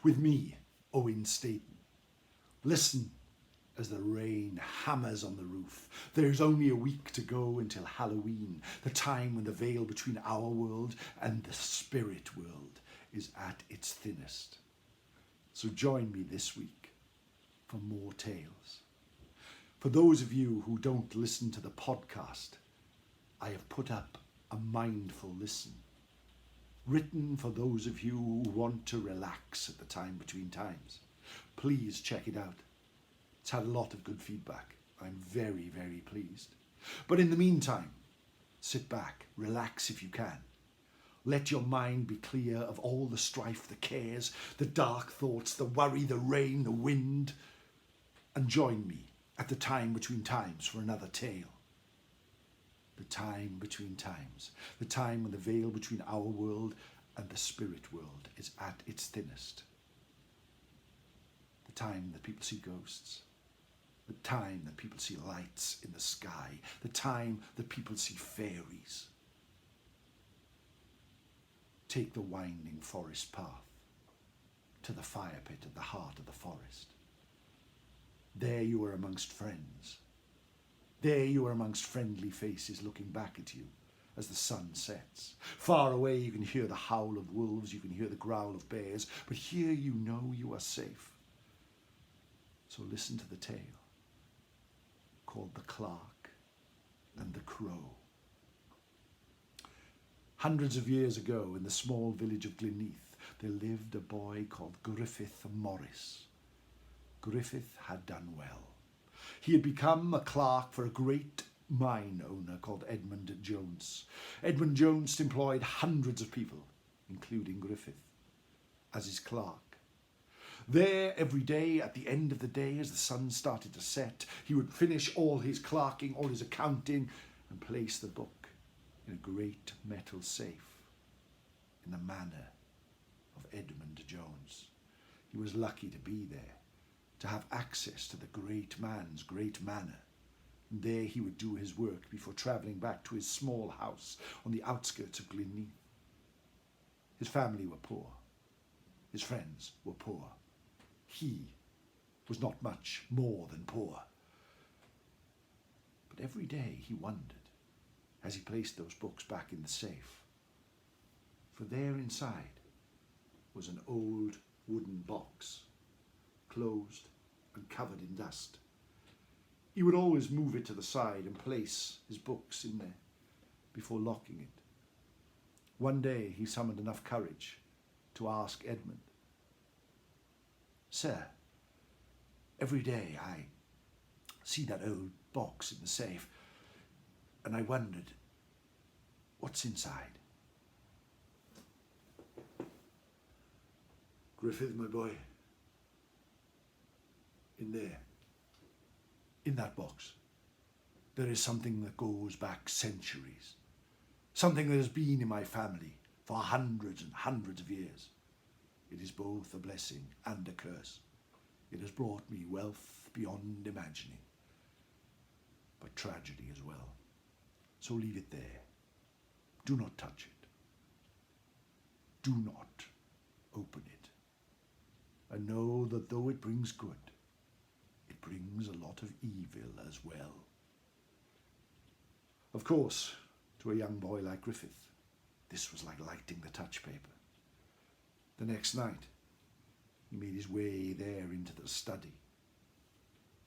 with me, Owen Staton. Listen as the rain hammers on the roof. There's only a week to go until Halloween, the time when the veil between our world and the spirit world is at its thinnest. So join me this week for more tales. For those of you who don't listen to the podcast, I have put up a mindful listen, written for those of you who want to relax at the time between times. Please check it out. It's had a lot of good feedback. I'm very, very pleased. But in the meantime, sit back, relax if you can. Let your mind be clear of all the strife, the cares, the dark thoughts, the worry, the rain, the wind, and join me at the time between times for another tale. The time between times, the time when the veil between our world and the spirit world is at its thinnest. The time that people see ghosts, the time that people see lights in the sky, the time that people see fairies. Take the winding forest path to the fire pit at the heart of the forest. There you are amongst friends. There you are amongst friendly faces looking back at you as the sun sets. Far away you can hear the howl of wolves, you can hear the growl of bears, but here you know you are safe. So listen to the tale called The Clerk and the Crow. Hundreds of years ago in the small village of Gleneath, there lived a boy called Griffith Morris. Griffith had done well. He had become a clerk for a great mine owner called Edmund Jones. Edmund Jones employed hundreds of people, including Griffith, as his clerk. There, every day, at the end of the day, as the sun started to set, he would finish all his clerking, all his accounting, and place the book in a great metal safe in the manor of Edmund Jones. He was lucky to be there, to have access to the great man's great manor. And there he would do his work before travelling back to his small house on the outskirts of Gleneath. His family were poor. His friends were poor. He was not much more than poor. But every day he wondered, as he placed those books back in the safe, for there inside was an old wooden box, closed and covered in dust. He would always move it to the side and place his books in there before locking it. One day he summoned enough courage to ask Edmund, "Sir, every day I see that old box in the safe, and I wondered, what's inside?" "Griffith, my boy, in there, in that box, there is something that goes back centuries. Something that has been in my family for hundreds and hundreds of years. It is both a blessing and a curse. It has brought me wealth beyond imagining, but tragedy as well. So leave it there. Do not touch it. Do not open it. And know that though it brings good, it brings a lot of evil as well." Of course, to a young boy like Griffith, this was like lighting the touch paper. The next night, he made his way there into the study,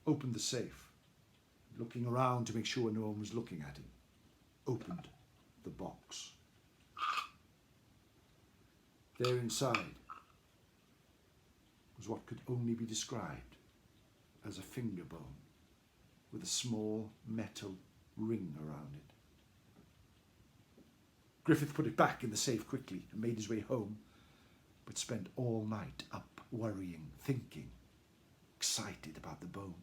opened the safe, looking around to make sure no one was looking at him, opened the box. There inside was what could only be described as a finger bone with a small metal ring around it. Griffith put it back in the safe quickly and made his way home, but spent all night up worrying, thinking, excited about the bone.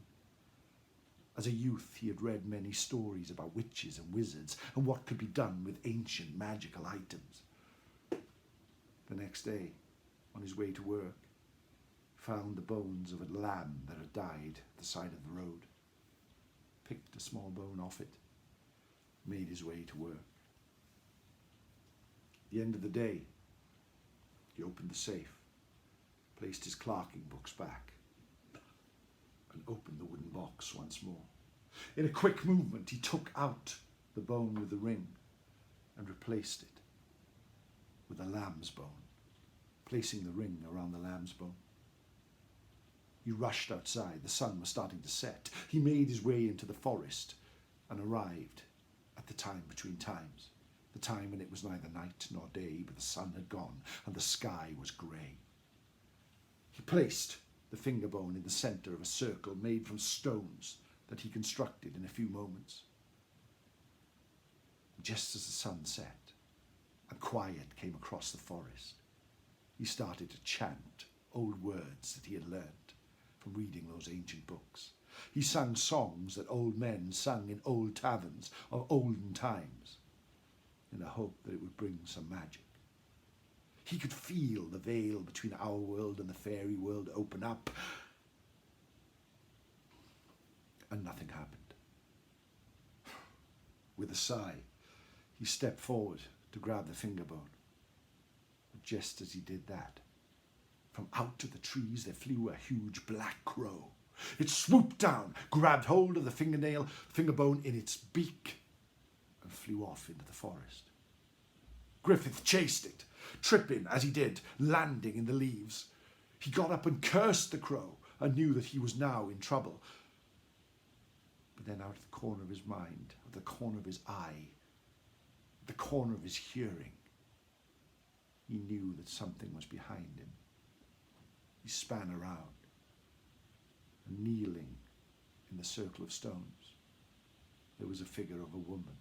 As a youth, he had read many stories about witches and wizards and what could be done with ancient magical items. The next day, on his way to work, he found the bones of a lamb that had died at the side of the road, picked a small bone off it, made his way to work. At the end of the day, he opened the safe, placed his clerking books back, and opened the wooden box once more. In a quick movement, he took out the bone with the ring and replaced it with a lamb's bone, placing the ring around the lamb's bone. He rushed outside. The sun was starting to set. He made his way into the forest and arrived at the time between times, the time when it was neither night nor day, but the sun had gone and the sky was grey. He placed the finger bone in the centre of a circle made from stones that he constructed in a few moments. Just as the sun set and quiet came across the forest, he started to chant old words that he had learnt from reading those ancient books. He sang songs that old men sang in old taverns of olden times, in the hope that it would bring some magic. He could feel the veil between our world and the fairy world open up, and nothing happened. With a sigh, he stepped forward to grab the finger bone. But just as he did that, from out of the trees there flew a huge black crow. It swooped down, grabbed hold of the finger bone in its beak, and flew off into the forest. Griffith chased it, tripping as he did, landing in the leaves. He got up and cursed the crow and knew that he was now in trouble. But then out of the corner of his mind, out of the corner of his eye, the corner of his hearing, he knew that something was behind him. He span around, and kneeling in the circle of stones, there was a figure of a woman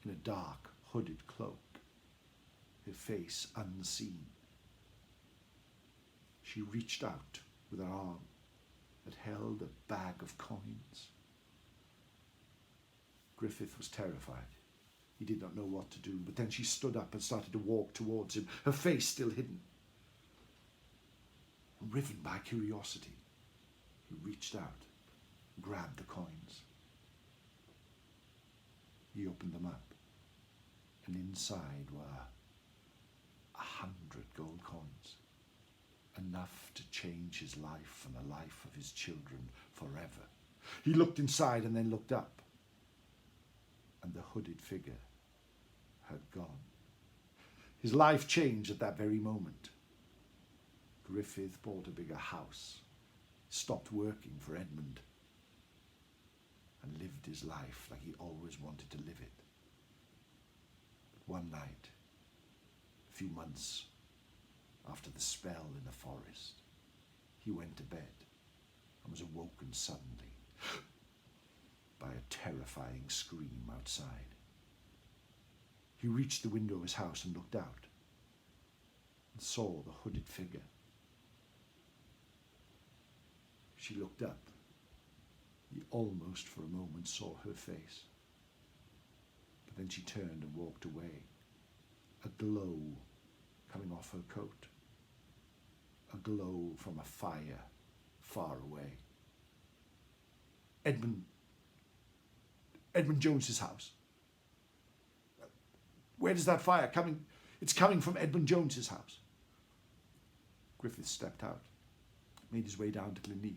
in a dark, hooded cloak, her face unseen. She reached out with her arm that held a bag of coins. Griffith was terrified. He did not know what to do, but then she stood up and started to walk towards him, her face still hidden. Riven by curiosity, he reached out, grabbed the coins. He opened them up, and inside were 100 gold coins, enough to change his life and the life of his children forever. He looked inside and then looked up, and the hooded figure had gone. His life changed at that very moment. Griffith bought a bigger house, stopped working for Edmund, and lived his life like he always wanted to live it. But one night, a few months after the spell in the forest, he went to bed and was awoken suddenly by a terrifying scream outside. He reached the window of his house and looked out and saw the hooded figure. She looked up. He almost for a moment saw her face. But then she turned and walked away, a glow coming off her coat, a glow from a fire far away. Edmund Jones's house. Where does that fire coming? It's coming from Edmund Jones's house. Griffith stepped out, made his way down to Glenneath,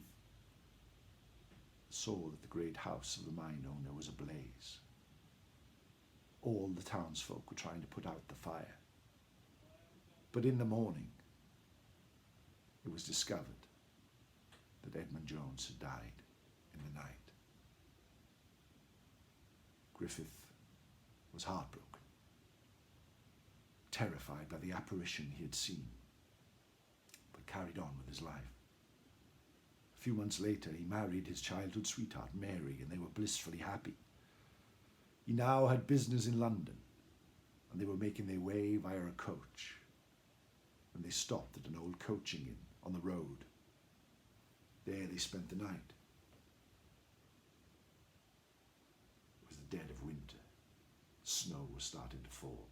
saw that the great house of the mine owner was ablaze. All the townsfolk were trying to put out the fire. But in the morning, it was discovered that Edmund Jones had died in the night. Griffith was heartbroken, terrified by the apparition he had seen, but carried on with his life. A few months later, he married his childhood sweetheart, Mary, and they were blissfully happy. He now had business in London, and they were making their way via a coach when they stopped at an old coaching inn on the road. There they spent the night. It was the dead of winter. Snow was starting to fall,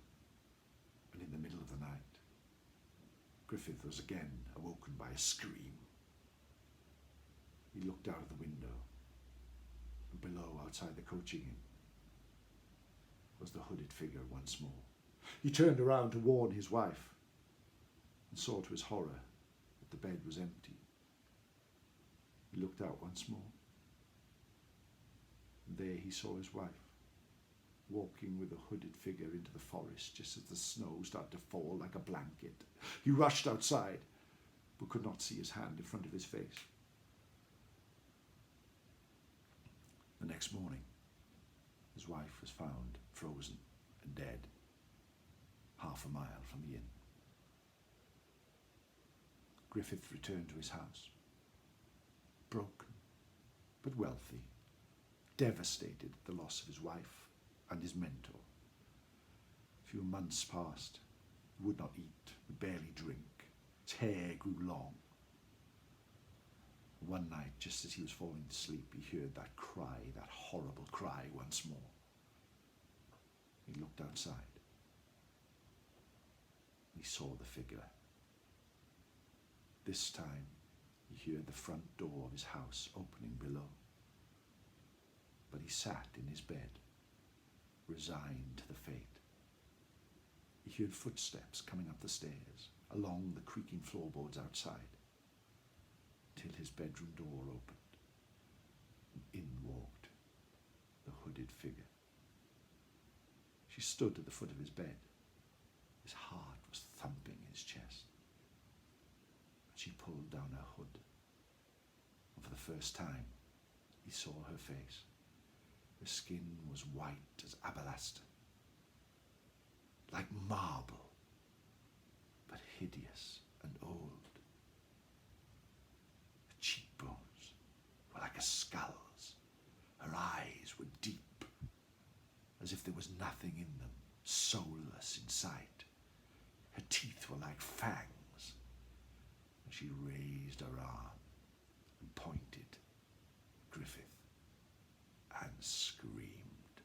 and in the middle of the night, Griffith was again awoken by a scream. He looked out of the window, and below, outside the coaching inn, was the hooded figure once more. He turned around to warn his wife, and saw to his horror that the bed was empty. He looked out once more. And there he saw his wife, walking with a hooded figure into the forest just as the snow started to fall like a blanket. He rushed outside, but could not see his hand in front of his face. The next morning, his wife was found frozen and dead, half a mile from the inn. Griffith returned to his house, broken but wealthy, devastated at the loss of his wife and his mentor. A few months passed. He would not eat, would barely drink. His hair grew long. One night, just as he was falling to sleep, he heard that cry, that horrible cry once more. He looked outside. He saw the figure. This time, he heard the front door of his house opening below. But he sat in his bed, resigned to the fate. He heard footsteps coming up the stairs, along the creaking floorboards outside, till his bedroom door opened, and in walked the hooded figure. She stood at the foot of his bed. His heart was thumping his chest. She pulled down her hood, and for the first time, he saw her face. Her skin was white as alabaster, like marble, but hideous and old. Her cheekbones were like a skull's. Her eyes were deep, as if there was nothing in them, soulless in sight. Her teeth were like fangs. And she raised her arm and pointed at Griffith and screamed.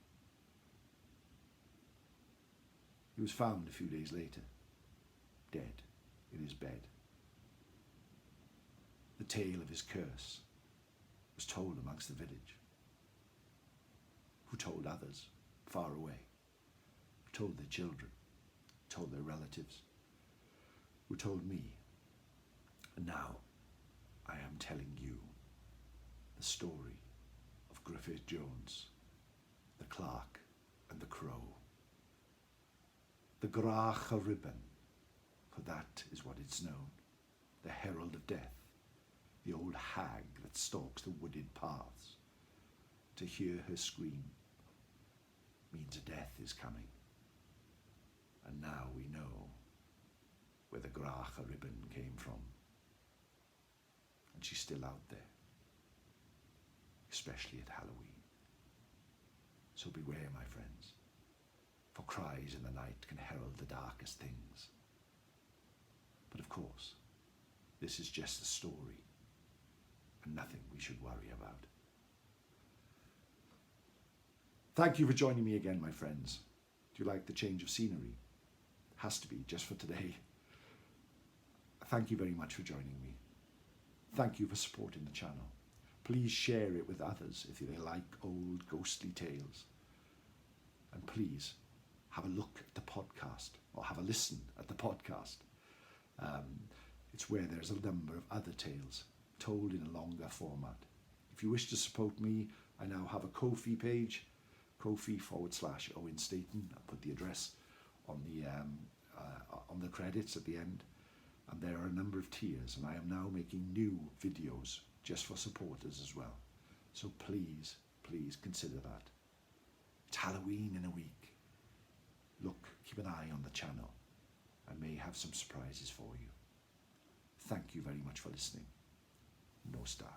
He was found a few days later, dead in his bed. The tale of his curse was told amongst the village, who told others far away, who told their children, told their relatives, who told me. And now I am telling you the story of Griffith Jones, the Clerk and the Crow. The Grach a Ribbon, for that is what it's known, the herald of death, the old hag that stalks the wooded paths. To hear her scream means a death is coming. And now we know where the Grach a Ribbon came from. And she's still out there, especially at Halloween. So beware, my friends, for cries in the night can herald the darkest things. But of course, this is just a story, and nothing we should worry about. Thank you for joining me again, my friends. Do you like the change of scenery? Has to be, just for today. Thank you very much for joining me. Thank you for supporting the channel. Please share it with others if they like old ghostly tales. And please have a look at the podcast, or have a listen at the podcast. It's where there's a number of other tales told in a longer format. If you wish to support me, I now have a Ko-fi page, Ko-fi/Owen Staton. I'll put the address on the credits at the end. And there are a number of tiers, and I am now making new videos just for supporters as well. So please, please consider that. It's Halloween in a week. Look, keep an eye on the channel. I may have some surprises for you. Thank you very much for listening. No star.